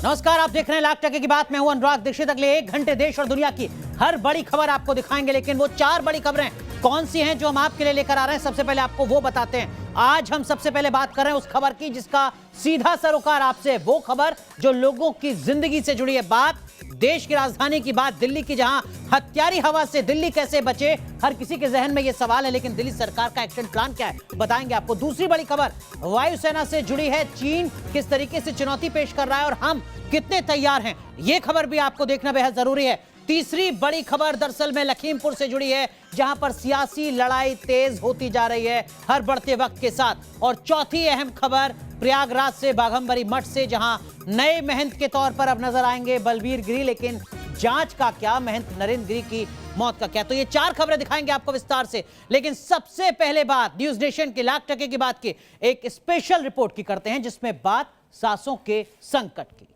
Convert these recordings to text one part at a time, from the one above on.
नमस्कार, आप देख रहे हैं लाख टके की बात। मैं हूं अनुराग दीक्षित। अगले 1 घंटे देश और दुनिया की हर बड़ी खबर आपको दिखाएंगे, लेकिन वो 4 बड़ी खबरें कौन सी हैं जो हम आपके लिए लेकर आ रहे हैं, सबसे पहले आपको वो बताते हैं। आज हम सबसे पहले बात कर रहे हैं उस खबर की जिसका सीधा सरोकार आपसे, वो खबर जो लोगों की जिंदगी से जुड़ी है। बात देश की राजधानी की, बात दिल्ली की, जहां हत्यारी हवा से दिल्ली कैसे बचे, हर किसी के जहन में यह सवाल है। लेकिन दिल्ली सरकार का एक्शन प्लान क्या है, बताएंगे आपको। दूसरी बड़ी खबर वायुसेना से जुड़ी है। चीन किस तरीके से चुनौती पेश कर रहा है और हम कितने तैयार हैं, यह खबर भी आपको देखना बेहद जरूरी है। तीसरी बड़ी खबर दरअसल में लखीमपुर से जुड़ी है, जहां पर सियासी लड़ाई तेज होती जा रही है हर बढ़ते वक्त के साथ। और चौथी अहम खबर प्रयागराज से, बाघंबरी मठ से, जहां नए महंत के तौर पर अब नजर आएंगे बलबीर गिरी। लेकिन जांच का क्या, महंत नरेंद्र गिरी की मौत का क्या, तो ये 4 खबरें दिखाएंगे आपको विस्तार से। लेकिन सबसे पहले बात न्यूज नेशन के लाख टके की बात की, एक स्पेशल रिपोर्ट की करते हैं जिसमें बात सांसों के संकट की।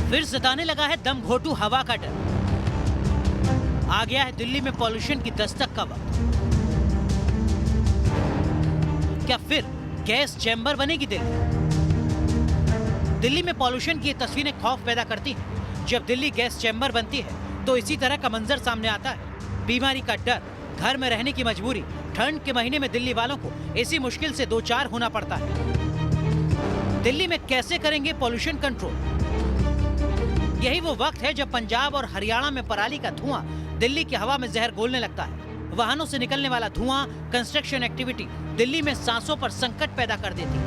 फिर सताने लगा है दम घोटू हवा का डर। आ गया है दिल्ली में पॉल्यूशन की दस्तक का वक्त। क्या फिर गैस चैम्बर बनेगी दिल्ली में पॉल्यूशन की तस्वीरें खौफ पैदा करती हैं। जब दिल्ली गैस चैम्बर बनती है तो इसी तरह का मंजर सामने आता है। बीमारी का डर, घर में रहने की मजबूरी, ठंड के महीने में दिल्ली वालों को इसी मुश्किल से 2-4 होना पड़ता है। दिल्ली में कैसे करेंगे पॉल्यूशन कंट्रोल? यही वो वक्त है जब पंजाब और हरियाणा में पराली का धुआं दिल्ली की हवा में जहर घोलने लगता है। वाहनों से निकलने वाला धुआं, कंस्ट्रक्शन एक्टिविटी दिल्ली में सांसों पर संकट पैदा कर देती है।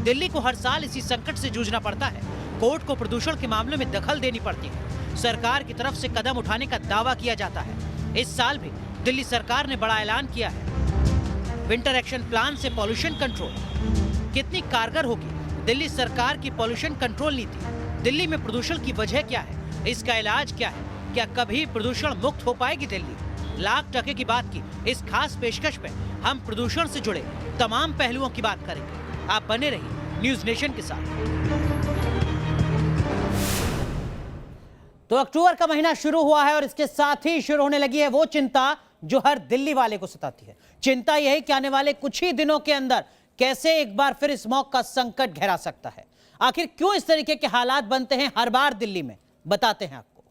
दिल्ली को हर साल इसी संकट से जूझना पड़ता है। कोर्ट को प्रदूषण के मामले में दखल देनी पड़ती है। सरकार की तरफ से कदम उठाने का दावा किया जाता है। इस साल भी दिल्ली सरकार ने बड़ा ऐलान किया है। विंटर एक्शन प्लान से पॉल्यूशन कंट्रोल। कितनी कारगर होगी दिल्ली सरकार की पॉल्यूशन कंट्रोल नीति? दिल्ली में प्रदूषण की वजह क्या है, इसका इलाज क्या है? क्या कभी प्रदूषण मुक्त हो पाएगी दिल्ली? लाख टके की बात की इस खास पेशकश पे हम प्रदूषण से जुड़े तमाम पहलुओं की बात करेंगे। आप बने रहिए न्यूज नेशन के साथ। तो अक्टूबर का महीना शुरू हुआ है और इसके साथ ही शुरू होने लगी है वो चिंता जो हर दिल्ली वाले को सताती है। चिंता यह है कि आने वाले कुछ ही दिनों के अंदर कैसे एक बार फिर स्मॉग का संकट गहरा सकता है। आखिर क्यों इस तरीके के हालात बनते हैं हर बार दिल्ली में, बताते हैं आपको।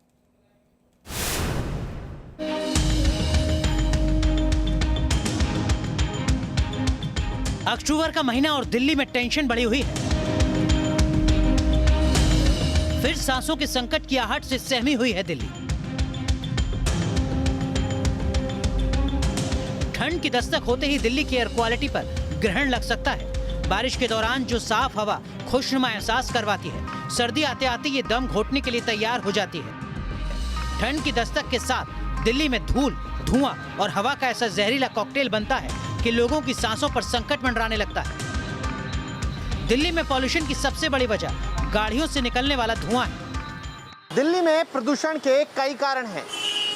अक्टूबर का महीना और दिल्ली में टेंशन बढ़ी हुई है। फिर सांसों के संकट की आहट से सहमी हुई है दिल्ली। ठंड की दस्तक होते ही दिल्ली की एयर क्वालिटी पर ग्रहण लग सकता है। बारिश के दौरान जो साफ हवा खुशनुमा एहसास करवाती है, सर्दी आते आते ये दम घोटने के लिए तैयार हो जाती है। ठंड की दस्तक के साथ दिल्ली में धूल, धुआं और हवा का ऐसा जहरीला कॉकटेल बनता है कि लोगों की सांसों पर संकट मंडराने लगता है। दिल्ली में पॉल्यूशन की सबसे बड़ी वजह गाड़ियों से निकलने वाला धुआं है। दिल्ली में प्रदूषण के कई कारण हैं।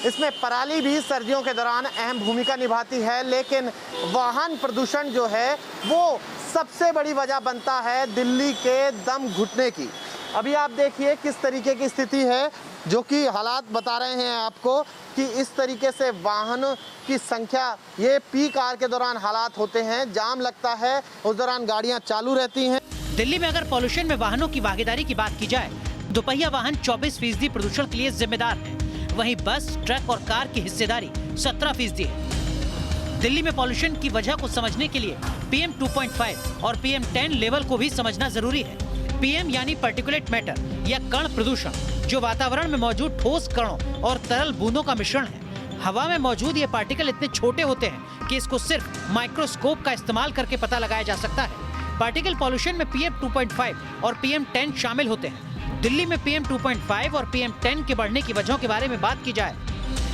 इसमें पराली भी सर्दियों के दौरान अहम भूमिका निभाती है, लेकिन वाहन प्रदूषण जो है वो सबसे बड़ी वजह बनता है दिल्ली के दम घुटने की। अभी आप देखिए किस तरीके की स्थिति है, जो कि हालात बता रहे हैं आपको कि इस तरीके से वाहनों की संख्या, ये पीक आवर के दौरान हालात होते हैं, जाम लगता है, उस दौरान गाड़ियां चालू रहती हैं। दिल्ली में अगर पॉल्यूशन में वाहनों की भागीदारी की बात की जाए, दोपहिया वाहन 24% प्रदूषण के लिए जिम्मेदार है। वहीं बस, ट्रक और कार की हिस्सेदारी 17% है। दिल्ली में पॉल्यूशन की वजह को समझने के लिए PM 2.5 और PM 10 लेवल को भी समझना जरूरी है। PM यानी पार्टिकुलेट मैटर या कण प्रदूषण, जो वातावरण में मौजूद ठोस कणों और तरल बूंदों का मिश्रण है। हवा में मौजूद ये पार्टिकल इतने छोटे होते हैं कि इसको सिर्फ माइक्रोस्कोप का इस्तेमाल करके पता लगाया जा सकता है। पार्टिकल पॉल्यूशन में PM 2.5 और PM 10 शामिल होते हैं। दिल्ली में PM 2.5 और PM 10 के बढ़ने की वजहों के बारे में बात की जाए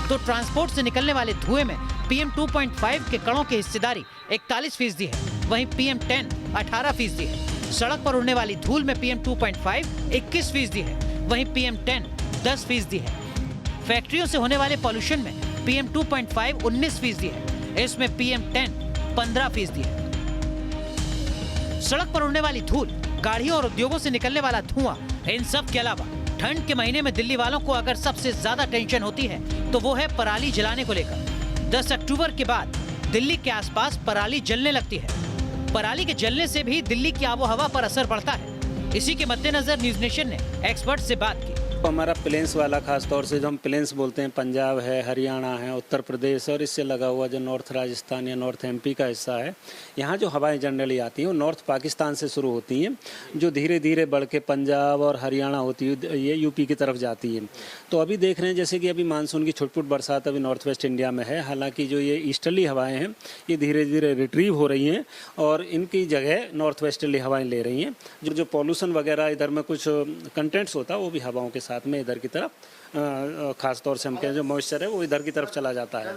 तो ट्रांसपोर्ट से निकलने वाले धुएं में PM 2.5 के कणों की हिस्सेदारी 41% है, वहीं PM 10 18% है। सड़क पर उड़ने वाली धूल में PM 2.5 21% है, वहीं PM 10 10% है। फैक्ट्रियों से होने वाले पॉल्यूशन में PM 2.5 19% है, इसमें PM 10 15% है। सड़क पर उड़ने वाली धूल गाड़ियों और उद्योगों से निकलने वाला धुआं, इन सब के अलावा ठंड के महीने में दिल्ली वालों को अगर सबसे ज्यादा टेंशन होती है तो वो है पराली जलाने को लेकर। 10 अक्टूबर के बाद दिल्ली के आसपास पराली जलने लगती है। पराली के जलने से भी दिल्ली की आबोहवा पर असर पड़ता है। इसी के मद्देनजर न्यूज नेशन ने एक्सपर्ट से बात की। हमारा प्लेन्स वाला खास तौर से जो हम प्लेन्स बोलते हैं, पंजाब है, हरियाणा है, उत्तर प्रदेश और इससे लगा हुआ जो नॉर्थ राजस्थान या नॉर्थ एमपी का हिस्सा है, यहाँ जो हवाएं जनरली आती हैं वो नॉर्थ पाकिस्तान से शुरू होती हैं, जो धीरे धीरे बढ़ के पंजाब और हरियाणा होती है, ये यूपी की तरफ जाती है। तो अभी देख रहे हैं जैसे कि अभी मानसून की छुटपुट बरसात अभी नॉर्थ वेस्ट इंडिया में है। हालांकि जो ये ईस्टर्ली हवाएँ हैं ये धीरे धीरे रिट्रीव हो रही हैं और इनकी जगह नॉर्थ वेस्टर्ली हवाएँ ले रही हैं। जो पॉल्यूशन वगैरह इधर में कुछ कंटेंट्स होता है वो भी हवाओं के साथ में इधर की तरफ खास तौर से हम कहें जो मॉइस्चर है वो इधर की तरफ चला जाता है।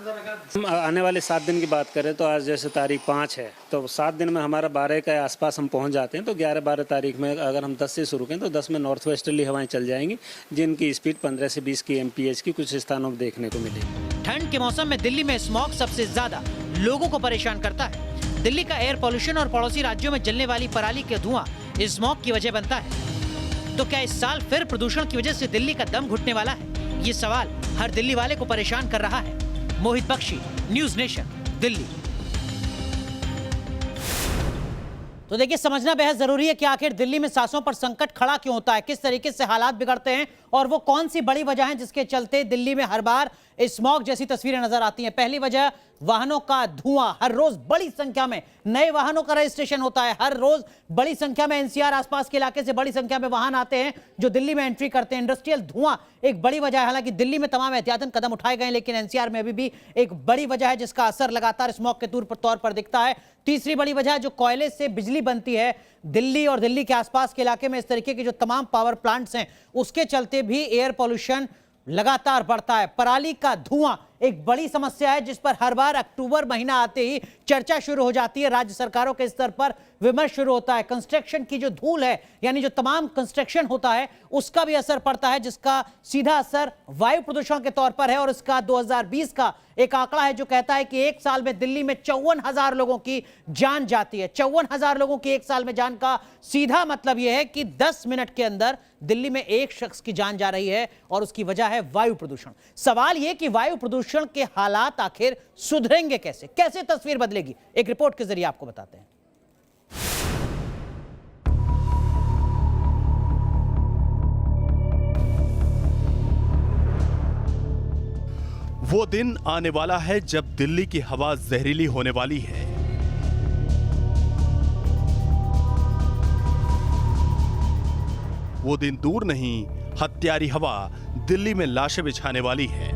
हम आने वाले 7 दिन की बात करें तो आज जैसे तारीख 5 है तो 7 दिन में हमारा 12 के आसपास हम पहुंच जाते हैं। तो 11-12 तारीख में अगर हम 10 से शुरू करें तो 10 में नॉर्थ वेस्टर्ली हवाएं चल जाएंगी, जिनकी स्पीड 15 से 20 kmph की कुछ स्थानों में देखने को मिलेगी। ठंड के मौसम में दिल्ली में स्मॉग सबसे ज्यादा लोगों को परेशान करता है। दिल्ली का एयर पॉल्यूशन और पड़ोसी राज्यों में जलने वाली पराली के धुआं इस स्मॉग की वजह बनता है। तो क्या इस साल फिर प्रदूषण की वजह से दिल्ली का दम घुटने वाला है? ये सवाल हर दिल्ली वाले को परेशान कर रहा है। मोहित बख्शी, न्यूज नेशन, दिल्ली। तो देखिए, समझना बेहद जरूरी है कि आखिर दिल्ली में सांसों पर संकट खड़ा क्यों होता है, किस तरीके से हालात बिगड़ते हैं और वो कौन सी बड़ी वजह है जिसके चलते दिल्ली में हर बार स्मॉग जैसी तस्वीरें नजर आती हैं। पहली वजह वाहनों का धुआं, हर रोज बड़ी संख्या में नए वाहनों का रजिस्ट्रेशन होता है। हर रोज बड़ी संख्या में एनसीआर आसपास के इलाके से बड़ी संख्या में वाहन आते हैं जो दिल्ली में एंट्री करते हैं। इंडस्ट्रियल धुआं एक बड़ी वजह है। हालांकि दिल्ली में तमाम एहतियातन कदम उठाए गए, लेकिन एनसीआर में अभी भी एक बड़ी वजह है जिसका असर लगातार स्मॉग के तौर पर दिखता है। तीसरी बड़ी वजह जो कोयले से बिजली बनती है दिल्ली और दिल्ली के आसपास के इलाके में, इस तरीके के जो तमाम पावर प्लांट्स हैं उसके चलते भी एयर पॉल्यूशन लगातार बढ़ता है। पराली का धुआं एक बड़ी समस्या है जिस पर हर बार अक्टूबर महीना आते ही चर्चा शुरू हो जाती है। राज्य सरकारों के स्तर पर विमर्श शुरू होता है। कंस्ट्रक्शन की जो धूल है, यानी जो तमाम कंस्ट्रक्शन होता है, उसका भी असर पड़ता है, जिसका सीधा असर वायु प्रदूषण के तौर पर है। और इसका 2020 का एक आंकड़ा है जो कहता है कि एक साल में दिल्ली में 54,000 लोगों की जान जाती है। 54,000 लोगों की एक साल में जान का सीधा मतलब यह है कि 10 मिनट के अंदर दिल्ली में एक शख्स की जान जा रही है और उसकी वजह है वायु प्रदूषण। सवाल यह कि वायु प्रदूषण के हालात आखिर सुधरेंगे कैसे, कैसे तस्वीर बदलेगी, एक रिपोर्ट के जरिए आपको बताते हैं। वो दिन आने वाला है जब दिल्ली की हवा जहरीली होने वाली है। वो दिन दूर नहीं, हत्यारी हवा दिल्ली में लाशें बिछाने वाली है।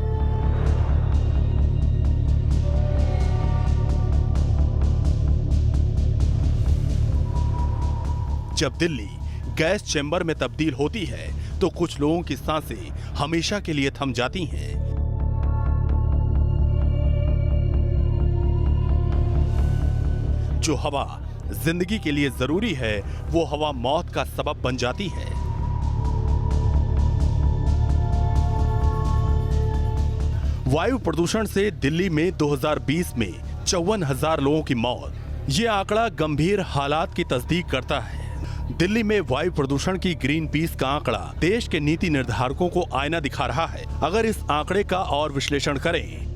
जब दिल्ली गैस चैम्बर में तब्दील होती है तो कुछ लोगों की सांसें हमेशा के लिए थम जाती हैं। जो हवा जिंदगी के लिए जरूरी है वो हवा मौत का सबब बन जाती है। वायु प्रदूषण से दिल्ली में 2020 में 54,000 लोगों की मौत। यह आंकड़ा गंभीर हालात की तस्दीक करता है। दिल्ली में वायु प्रदूषण की ग्रीन पीस का आंकड़ा देश के नीति निर्धारकों को आईना दिखा रहा है। अगर इस आंकड़े का और विश्लेषण करें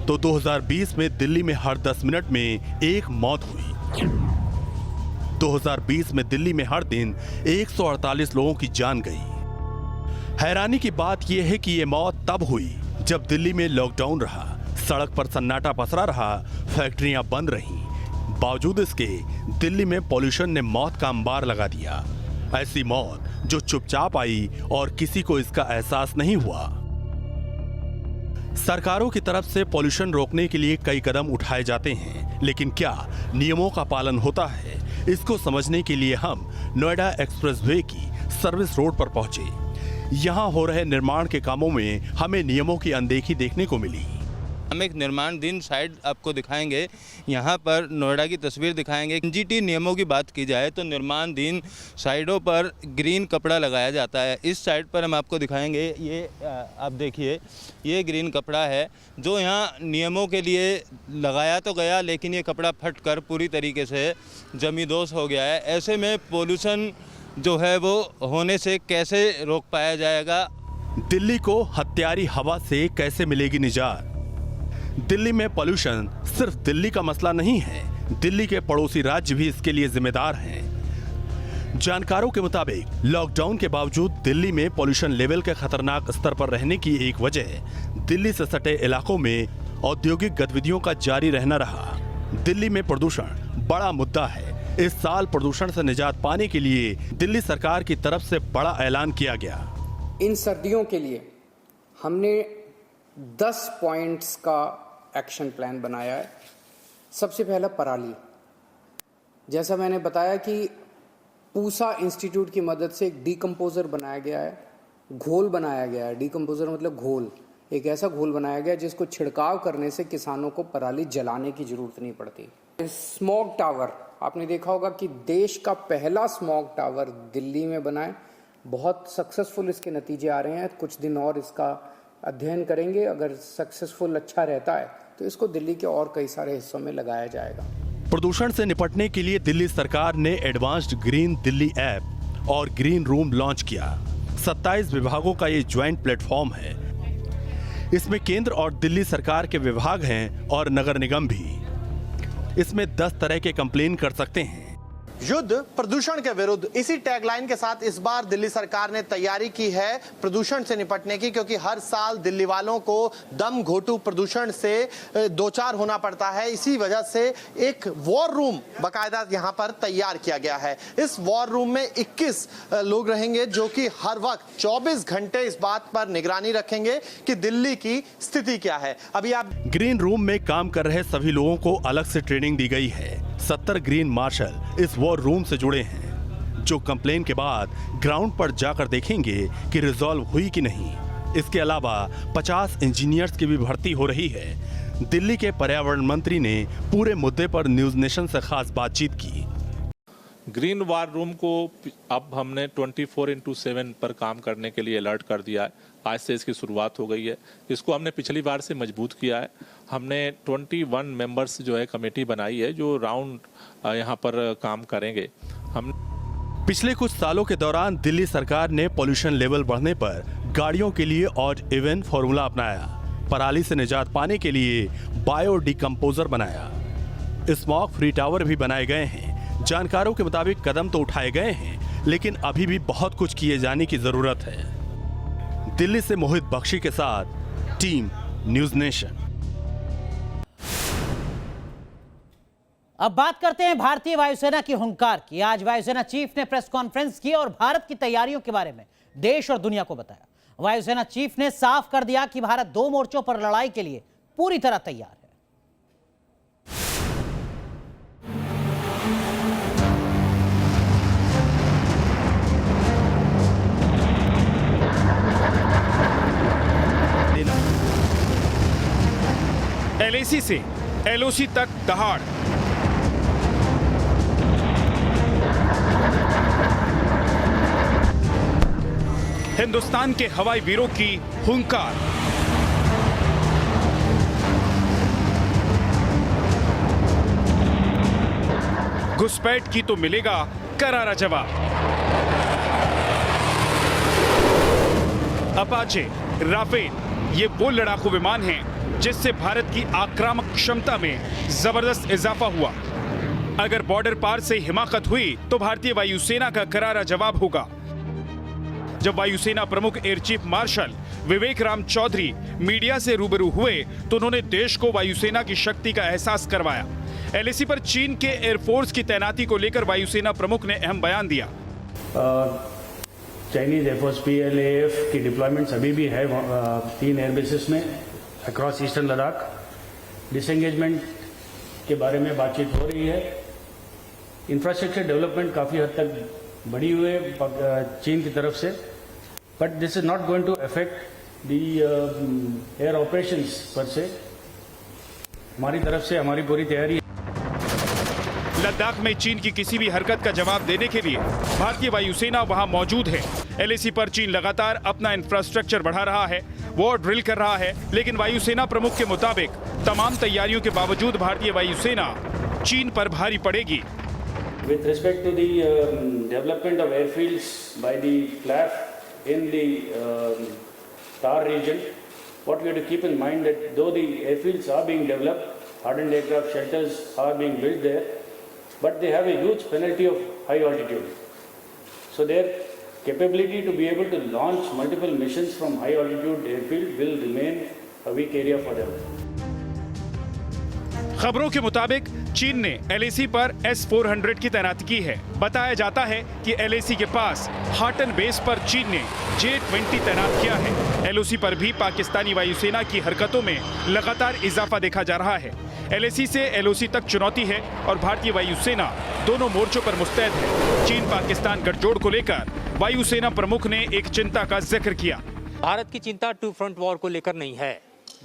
तो 2020 में दिल्ली में हर 10 मिनट में एक मौत हुई। 2020 में दिल्ली में हर दिन 148 लोगों की जान गई। हैरानी की बात यह है कि यह मौत तब हुई जब दिल्ली में लॉकडाउन रहा, सड़क पर सन्नाटा पसरा रहा, फैक्ट्रियां बंद रहीं। बावजूद इसके दिल्ली में पॉल्यूशन ने मौत का अंबार लगा दिया। ऐसी मौत जो चुपचाप आई और किसी को इसका एहसास नहीं हुआ। सरकारों की तरफ से पॉल्यूशन रोकने के लिए कई कदम उठाए जाते हैं, लेकिन क्या नियमों का पालन होता है? इसको समझने के लिए हम नोएडा एक्सप्रेसवे की सर्विस रोड पर पहुंचे। यहां हो रहे निर्माण के कामों में हमें नियमों की अनदेखी देखने को मिली। हम एक निर्माणाधीन साइड आपको दिखाएंगे, यहाँ पर नोएडा की तस्वीर दिखाएंगे। एनजीटी नियमों की बात की जाए तो निर्माणाधीन साइडों पर ग्रीन कपड़ा लगाया जाता है। इस साइड पर हम आपको दिखाएंगे, ये आप देखिए, ये ग्रीन कपड़ा है जो यहाँ नियमों के लिए लगाया तो गया, लेकिन ये कपड़ा फट कर पूरी तरीके से जमींदोज हो गया है। ऐसे में पोल्यूशन जो है वो होने से कैसे रोक पाया जाएगा? दिल्ली को हत्यारी हवा से कैसे मिलेगी निजात? दिल्ली में पॉल्यूशन सिर्फ दिल्ली का मसला नहीं है, दिल्ली के पड़ोसी राज्य भी इसके लिए जिम्मेदार हैं। जानकारों के मुताबिक लॉकडाउन के बावजूद दिल्ली में पॉल्यूशन लेवल के खतरनाक स्तर पर रहने की एक वजह दिल्ली से सटे इलाकों में औद्योगिक गतिविधियों का जारी रहना रहा। दिल्ली में प्रदूषण बड़ा मुद्दा है। इस साल प्रदूषण से निजात पाने के लिए दिल्ली सरकार की तरफ से बड़ा ऐलान किया गया। इन सर्दियों के लिए हमने 10 पॉइंट्स का एक्शन प्लान बनाया है। सबसे पहला पराली। जैसा मैंने बताया कि पूसा इंस्टीट्यूट की मदद से एक डीकम्पोजर बनाया गया है, घोल बनाया गया है। डीकम्पोजर मतलब घोल, एक ऐसा घोल बनाया गया जिसको छिड़काव करने से किसानों को पराली जलाने की जरूरत नहीं पड़ती। स्मॉग टावर, आपने देखा होगा कि देश का पहला स्मॉग टावर दिल्ली में बना है। बहुत सक्सेसफुल इसके नतीजे आ रहे हैं। कुछ दिन और इसका अध्ययन करेंगे, अगर सक्सेसफुल अच्छा रहता है तो इसको दिल्ली के और कई सारे हिस्सों में लगाया जाएगा। प्रदूषण से निपटने के लिए दिल्ली सरकार ने एडवांस्ड ग्रीन दिल्ली ऐप और ग्रीन रूम लॉन्च किया। 27 विभागों का ये ज्वाइंट प्लेटफॉर्म है। इसमें केंद्र और दिल्ली सरकार के विभाग हैं और नगर निगम भी। इसमें 10 तरह के कंप्लेन कर सकते हैं। युद्ध प्रदूषण के विरुद्ध, इसी टैगलाइन के साथ इस बार दिल्ली सरकार ने तैयारी की है प्रदूषण से निपटने की, क्योंकि हर साल दिल्ली वालों को दम घोटू प्रदूषण से दो चार होना पड़ता है। इसी वजह से एक वॉर रूम बाकायदा यहां पर तैयार किया गया है। इस वॉर रूम में 21 लोग रहेंगे जो कि हर वक्त 24 घंटे इस बात पर निगरानी रखेंगे कि दिल्ली की स्थिति क्या है। अभी आप ग्रीन रूम में काम कर रहे सभी लोगों को अलग से ट्रेनिंग दी गई है। 70 ग्रीन मार्शल इस वॉर रूम से जुड़े हैं, जो कंप्लेन के बाद ग्राउंड पर जाकर देखेंगे कि रिजॉल्व हुई कि नहीं। इसके अलावा 50 इंजीनियर्स की भी भर्ती हो रही है। दिल्ली के पर्यावरण मंत्री ने पूरे मुद्दे पर न्यूज नेशन से खास बातचीत की। ग्रीन वार रूम को अब हमने 24/7 पर काम करने के लिए अलर्ट कर दिया है। आज से इसकी शुरुआत हो गई है। इसको हमने पिछली बार से मजबूत किया है। हमने 21 मेंबर्स जो है कमेटी बनाई है जो राउंड यहाँ पर काम करेंगे। हम पिछले कुछ सालों के दौरान दिल्ली सरकार ने पॉल्यूशन लेवल बढ़ने पर गाड़ियों के लिए ऑड इवन फॉर्मूला अपनाया। पराली से निजात पाने के लिए बायो डिकम्पोजर बनाया। स्मॉग फ्री टावर भी बनाए गए हैं। जानकारों के मुताबिक कदम तो उठाए गए हैं, लेकिन अभी भी बहुत कुछ किए जाने की जरूरत है। दिल्ली से मोहित बख्शी के साथ टीम न्यूज नेशन। अब बात करते हैं भारतीय वायुसेना की हुंकार की। आज वायुसेना चीफ ने प्रेस कॉन्फ्रेंस की और भारत की तैयारियों के बारे में देश और दुनिया को बताया। वायुसेना चीफ ने साफ कर दिया कि भारत 2 मोर्चों पर लड़ाई के लिए पूरी तरह तैयार है। LAC से LOC तक दहाड़, हिंदुस्तान के हवाई वीरों की हुंकार। घुसपैठ की तो मिलेगा करारा जवाब। अपाचे, राफेल ये वो लड़ाकू विमान हैं जिससे भारत की आक्रामक क्षमता में जबरदस्त इजाफा हुआ। अगर बॉर्डर पार से हिमाकत हुई तो भारतीय वायुसेना का करारा जवाब होगा। जब वायुसेना प्रमुख एयर चीफ मार्शल विवेक राम चौधरी मीडिया से रूबरू हुए तो उन्होंने देश को वायुसेना की शक्ति का एहसास करवाया। LAC पर चीन के एयरफोर्स की तैनाती को लेकर वायुसेना प्रमुख ने अहम बयान दिया। चाइनीज एयरफोर्स PLAF की डिप्लॉयमेंट्स अभी भी है 3 एयरबेसेस में अक्रॉस ईस्टर्न लद्दाख। डिसएंगेजमेंट के बारे में बातचीत हो रही है। इंफ्रास्ट्रक्चर डेवलपमेंट काफ़ी हद तक बढ़ी हुई है चीन की तरफ से, but this is not going to affect the air operations per. हमारी तरफ से हमारी पूरी तैयारी है। लद्दाख में चीन की किसी भी हरकत का जवाब देने के लिए भारतीय वायुसेना वहां मौजूद है। एलएसी पर चीन लगातार अपना इंफ्रास्ट्रक्चर बढ़ा रहा है, वॉर ड्रिल कर रहा है, लेकिन वायुसेना प्रमुख के मुताबिक तमाम तैयारियों के बावजूद भारतीय वायुसेना चीन पर भारी पड़ेगी। With respect to the development of airfields by the FLAF in the TAR region, what we have to keep in mind that though the airfields are being developed, hardened aircraft shelters are being built there, but they have a huge penalty of high altitude. So their capability to be able to launch multiple missions from high altitude airfield will remain a weak area for them. खबरों के मुताबिक चीन ने LAC पर S-400 की तैनाती की है। बताया जाता है कि एलएसी के पास हाटन बेस पर चीन ने J-20 तैनात किया है। एलओसी पर भी पाकिस्तानी वायुसेना की हरकतों में लगातार इजाफा देखा जा रहा है। एलएसी से एलओसी तक चुनौती है और भारतीय वायुसेना दोनों मोर्चों पर मुस्तैद है। चीन पाकिस्तान गठजोड़ को लेकर वायुसेना प्रमुख ने एक चिंता का जिक्र किया। भारत की चिंता टू फ्रंट वॉर को लेकर नहीं है,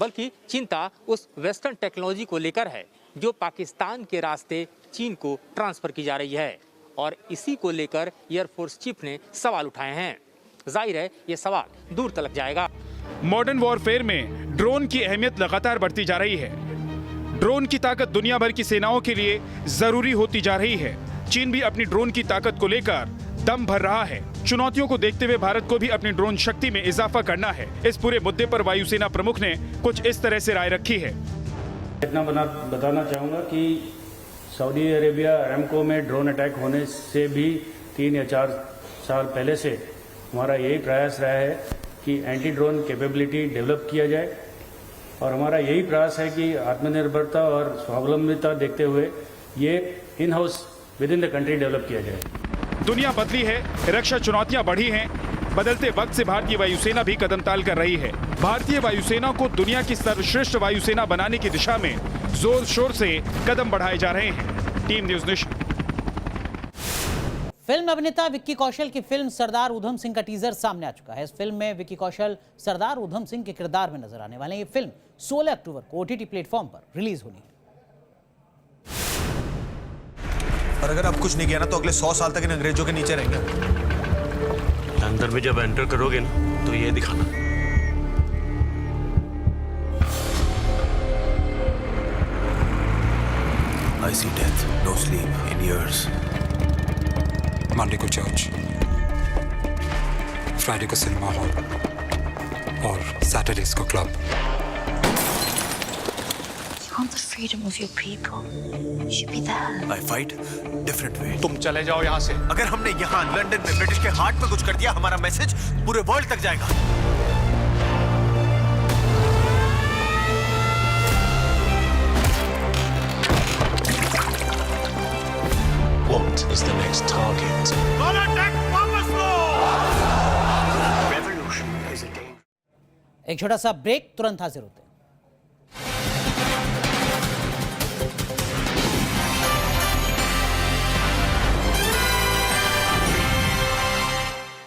बल्कि चिंता उस वेस्टर्न टेक्नोलॉजी को लेकर है जो पाकिस्तान के रास्ते चीन को ट्रांसफर की जा रही है, और इसी को लेकर एयरफोर्स चीफ ने सवाल उठाए हैं। जाहिर है ये सवाल दूर तक जाएगा। मॉडर्न वॉरफेयर में ड्रोन की अहमियत लगातार बढ़ती जा रही है। ड्रोन की ताकत दुनिया भर की सेनाओं के लिए जरूरी होती जा रही है। चीन भी अपनी ड्रोन की ताकत को लेकर दम भर रहा है। चुनौतियों को देखते हुए भारत को भी अपनी ड्रोन शक्ति में इजाफा करना है। इस पूरे मुद्दे पर वायुसेना प्रमुख ने कुछ इस तरह से राय रखी है। इतना बताना चाहूँगा कि सऊदी अरेबिया अरामको में ड्रोन अटैक होने से भी 3 या 4 साल पहले से हमारा यही प्रयास रहा है कि एंटी ड्रोन कैपेबिलिटी डेवलप किया जाए, और हमारा यही प्रयास है कि आत्मनिर्भरता और स्वावलंबिता देखते हुए ये in house with in the country develop किया जाए। दुनिया बदली है, रक्षा चुनौतियां बढ़ी हैं। बदलते वक्त से भारतीय वायुसेना भी कदम ताल कर रही है। भारतीय वायुसेना को दुनिया की सर्वश्रेष्ठ वायुसेना बनाने की दिशा में जोर शोर से कदम बढ़ाए जा रहे हैं। Team news nation. फिल्म अभिनेता विक्की कौशल की फिल्म सरदार उधम सिंह का टीजर सामने आ चुका है। इस फिल्म में विक्की कौशल सरदार उधम सिंह के किरदार में नजर आने वाले हैं। ये फिल्म 16 अक्टूबर को ओटीटी प्लेटफॉर्म पर रिलीज होनी है। और अगर अब कुछ नहीं किया ना तो अगले 100 साल तक इन अंग्रेजों के नीचे रहेंगे। अंदर में जब एंटर करोगे ना तो ये दिखाना। I see death, no sleep in years. Monday को चर्च, फ्राइडे को सिनेमा हॉल और सैटरडेज को club. You want the freedom of your people. You should be there. I fight different way. तुम चले जाओ यहाँ से। अगर हमने यहाँ लंदन में ब्रिटिश के हार्ट में कुछ कर दिया, हमारा मैसेज पूरे वर्ल्ड तक जाएगा। What is the next target? एक छोटा सा ब्रेक, तुरंत हाजिर होते हैं।